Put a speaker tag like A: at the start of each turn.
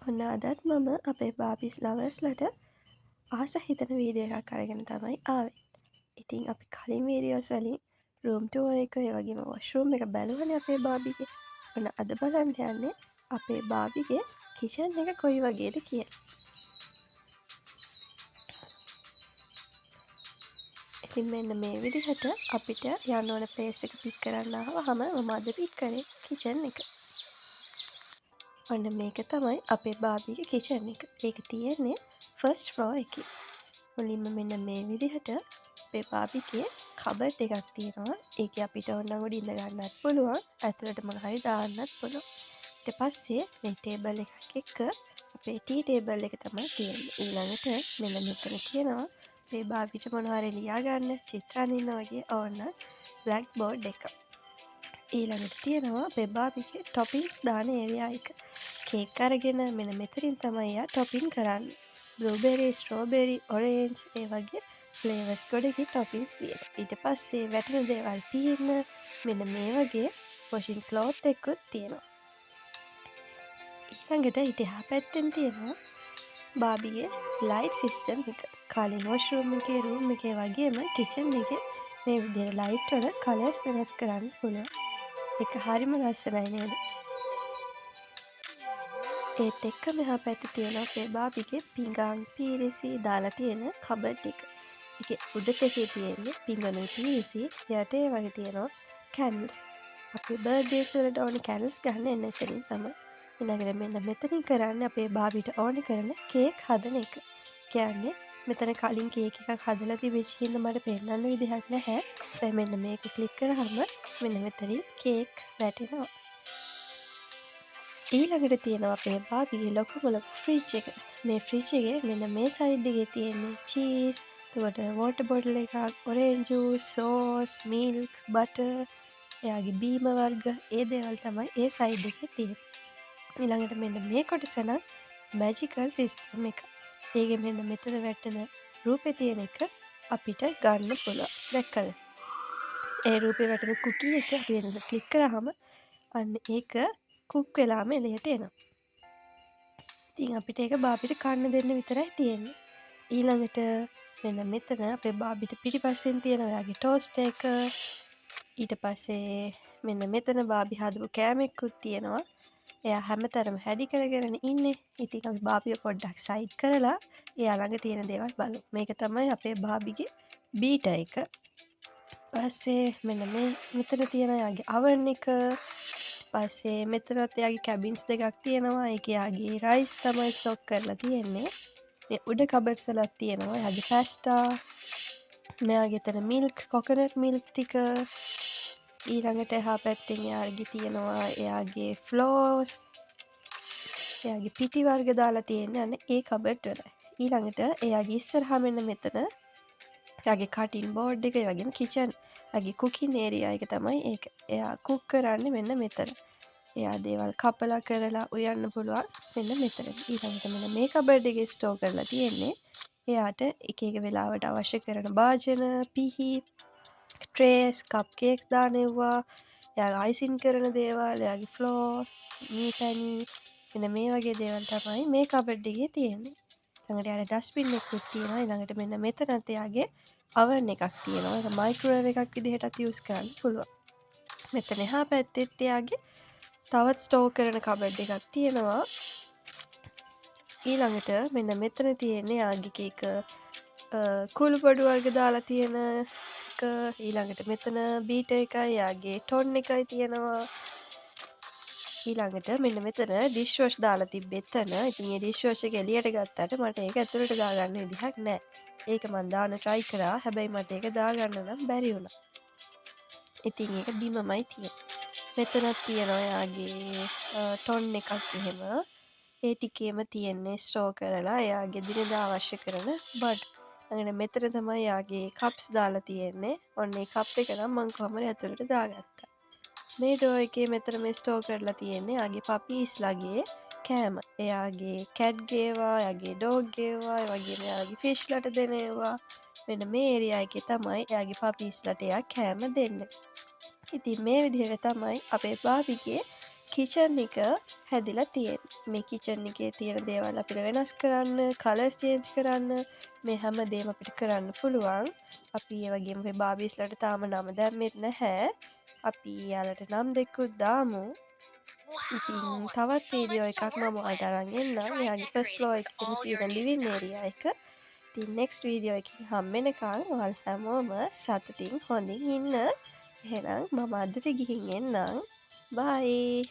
A: ඔන්න අදත් මම අපේ බාබිස් ලවර්ස්ලට ආස හිතන වීඩියෝ එකක් අරගෙන තමයි ආවේ. ඉතින් අපි කලින් වීඩියෝස් වලින් රූම් ටුවර් එක ඒ වගේම වොෂරූම් එක බැලුවනේ අපේ බාබිගේ. ඔන්න අද බලන්න යන්නේ අපේ බාබිගේ කිචන් එක කොයි වගේද කියලා. ඉතින් මෙන්න මේ විදිහට අපිට යන්න ඕන ප්ලේස් එක පික් කරන්න ආවහම මම අද පික් කරේ කිචන් එක. ඔන්න මේක තමයි අපේ බාබිගේ කිචන් එක. ඒක තියෙන්නේ ෆස්ට් ෆ්ලෝර් එකේ. මුලින්ම මෙන්න මේ විදිහට අපේ බාබිගේ කබඩ් එකක් තියෙනවා. ඒක අපිට ඕනනම් උඩ ඉඳ ගන්නත් පුළුවන්. ඇතුළට මොන හරි දාන්නත් පුළුවන්. ඊට පස්සේ මේ ටේබල් එකක් එක්ක අපේ ටී ටේබල් එක තමයි තියෙන්නේ. ඊළඟට මෙන්න මෙතන තියෙනවා අපේ බාබිට මොන හරි ලියා ගන්න, චිත්‍ර අඳින්න වගේ ඕන බ්ලැක් බෝඩ් එකක්. ඊළඟට තියෙනවා අපේ බාබිගේ ටොපින්ස් දාන ඒරියා එක. කේක් අරගෙන මෙන්න මෙතනින් තමයි එයා ටොපින් කරන්නේ. බ්ලූබෙරි, ස්ට්‍රෝබෙරි, ඔරේන්ජ් ඒ වගේ ෆ්ලේවර්ස් ගොඩකින් ටොපින්ස් තියෙනවා. ඊට පස්සේ වැටෙන දේවල් පීන්න මෙන්න මේ වගේ වොෂින් ක්ලෝත් එකකුත් තියෙනවා. ඊළඟට ඊට එහා පැත්තෙන් තියෙනවා බාබිගේ ලයිට් සිස්ටම් එක. කලින් වොෂරූම් එකේ, රූම් එකේ වගේම කිචන් එකේ මේ විදිහට ලයිට් වල කලර්ස් වෙනස් කරන්න පුළුවන්. ඒක හරිම ලස්සනයි නේද? ඒත් එක්ක මෙහා පැත්තේ තියෙන අපේ බාබිගේ පිඟාන් පීරිසි දාලා තියෙන කබඩ් එක. ඒකේ උඩ තෙකේ තියෙන්නේ පිඟානුයි පීරිසි. යට ඒ වගේ තියෙනවා කැන්ඩල්ස්. අපේ බර්ත්ඩේස් වලට ඕනේ කැන්ඩල්ස් ගන්න එන්න එතනින් තමයි. ඊළඟට මෙන්න මෙතනින් කරන්නේ අපේ බාබිට ඕනේ කරන කේක් හදන එක. කියන්නේ මෙතන කලින් කේක් එකක් හදලා තිබෙච්ච හින්දා මට පෙන්නන්න විදිහක් නැහැ. දැන් මෙන්න මේක ක්ලික් කරාම මෙන්න මෙතනින් කේක් වැටෙනවා. ඊළඟට තියෙනවා අපේ බාබිගේ ලොකුම ලොකු ෆ්‍රිජ් එක. මේ ෆ්‍රිජ් එකේ මෙන්න මේ සයිඩ් එකේ තියෙන්නේ චීස්, එතකොට වෝටර් බොටල් එකක්, orange juice, sauce, milk, butter, එයාගේ බීම වර්ග ඒ දේවල් තමයි ඒ සයිඩ් එකේ තියෙන්නේ. ඊළඟට මෙන්න මේ කොටස නම් මැජිකල් සිස්ටම් එක. ඒකේ මෙන්න මෙතන වැටෙන රූපේ තියෙන එක අපිට ගන්න පුළුවන්. දැක්කද? ඒ රූපේ වැටෙන කුකි එක අපි එතන ක්ලික් කරාම අන්න ඒක කුක් වෙලාම එළියට එනවා. ඉතින් අපිට ඒක බාබිට කන්න දෙන්න විතරයි තියෙන්නේ. ඊළඟට මෙන්න මෙතන අපේ බාබිට පිටිපස්සෙන් තියෙන ඔයාගේ ටෝස්ටර් එක. ඊට පස්සේ මෙන්න මෙතන බාබි හදපු කෑම එක්කුත් තියෙනවා. එයා හැමතැනම හැඩි කරගෙන ඉන්නේ. ඉතින් අපි බාබිව පොඩ්ඩක් සයිඩ් කරලා එයා ළඟ තියෙන දේවල් බලමු. මේක තමයි අපේ බාබිගේ බීටර් එක. පස්සේ මෙන්න මෙතන තියෙන එයාගේ oven එක. පස්සේ මෙතනත් එයාගේ කැබින්ස් දෙකක් තියෙනවා. ඒක එයාගේ රයිස් තමයි ස්ටොක් කරලා තියෙන්නේ. මේ උඩ කබඩ්ස් වලත් තියෙනවා එයාගේ පාස්ටා. මෙයාගේ එතන මිල්ක්, කොකනට් මිල්ක් ටික. ඊළඟට එහා පැත්තෙන් එයාගේ තියෙනවා එයාගේ ෆ්ලෝස්. එයාගේ පිටි වර්ග දාලා තියෙන්නේ අන්න ඒ කබඩ් වල. ඊළඟට එයාගේ ඉස්සරහා මෙන්න මෙතන එයාගේ කටින් බෝඩ් එක, ඒ වගේම කිචන් එයාගේ කුකින් ඒරියා එක තමයි ඒක. එයා කුක් කරන්නේ මෙන්න මෙතන. එයා දේවල් කපලා කරලා උයන්න පුළුවන් මෙන්න මෙතන. ඊළඟට මෙන්න මේ කබඩ් එකේ ස්ටෝර් කරලා තියෙන්නේ එයාට එක එක වෙලාවට අවශ්‍ය කරන භාජන, පිහි, ට්‍රේස්, කප් කේක්ස් දාන්න එව්වා, එයාගේ අයිසින් කරන දේවල්, එයාගේ ෆ්ලෝර්, මී පැණි මෙන්න මේ වගේ දේවල් තමයි මේ කබඩ් එකේ තියෙන්නේ. ඊළඟට එයාට ඩස්බින් එකකුත් තියෙනවා. ඊළඟට මෙන්න මෙතනත් එයාගේ oven එකක් තියෙනවා. ඒක මයික්‍රෝවේව් එකක් විදිහටත් යූස් කරන්න පුළුවන්. මෙතන එහා පැත්තෙත් එයාගේ තවත් ස්ටෝර් කරන කබඩ් එකක් තියෙනවා. ඊළඟට මෙන්න මෙතන තියෙන්නේ එයාගේ එක කුළු බඩු වර්ග දාලා තියෙන එක. ඊළඟට මෙතන බීටර් එකයි එයාගේ ටොන් එකයි තියෙනවා. ඊළඟට මෙන්න මෙතන ඩිෂ් වොෂ් දාලා තිබ්බේ එතන. ඉතින් මේ ඩිෂ් වොෂ් එක එළියට ගත්තට මට ඒක ඇතුළට දාගන්න විදිහක් නැහැ. ඒක මම දාන්න try කරා. හැබැයි මට ඒක දාගන්න නම් බැරි වුණා. ඉතින් ඒක බිමමයි තියෙන්නේ. මෙතනත් තියෙනවා එයාගේ ටොන් එකක් එහෙම. ඒ ටිකේම තියෙන්නේ ස්ටෝර් කරලා එයාගේ දිනදා අවශ්‍ය කරන බඩු. ඊළඟට මෙතන තමයි එයාගේ කප්ස් දාලා තියෙන්නේ. ඔන්න ඒ කප් එක නම් මම කොහොම හරි ඇතුළට දාගත්තා. මේ ඩෝ එකේ මෙතන මේ ස්ටෝර් කරලා තියෙන්නේ එයාගේ පපීස්ලාගේ කෑම. එයාගේ කැට්ගේ ඒවා, එයාගේ ඩොග්ගේ ඒවා, ඒ වගේම එයාගේ ෆිෂ්ලට දෙන ඒවා. මෙන්න මේ ඒරියා එකේ තමයි එයාගේ පපීස්ලට එයා කෑම දෙන්නේ. ඉතින් මේ විදිහට තමයි අපේ බාබිගේ කිචන් එක හැදිලා තියෙන්නේ. මේ කිචන් එකේ තියෙන දේවල් අපිට වෙනස් කරන්න, කලර්ස් චේන්ජ් කරන්න මේ හැම දේම අපිට කරන්න පුළුවන්. අපි ඒ වගේම මේ බාබීස්ලට තාම නම දැම්මෙත් නැහැ. අපි එයාලට නම් දෙකුත් දාමු. ඉතින් තවත් වීඩියෝ එකක් මම ඔයාලට අරන් එන්නම්. එයාගේ ෆස්ට් ෆ්ලෝර් එකේම තියෙන ලිවිං ඒරියා එක. ඉතින් නෙක්ස්ට් වීඩියෝ එකකින් හම්බෙනකන් ඔයාලා හැමෝම සතුටින් හොඳින් ඉන්න. එහෙනම් මම අදට ගිහින් එන්නම්. බයි.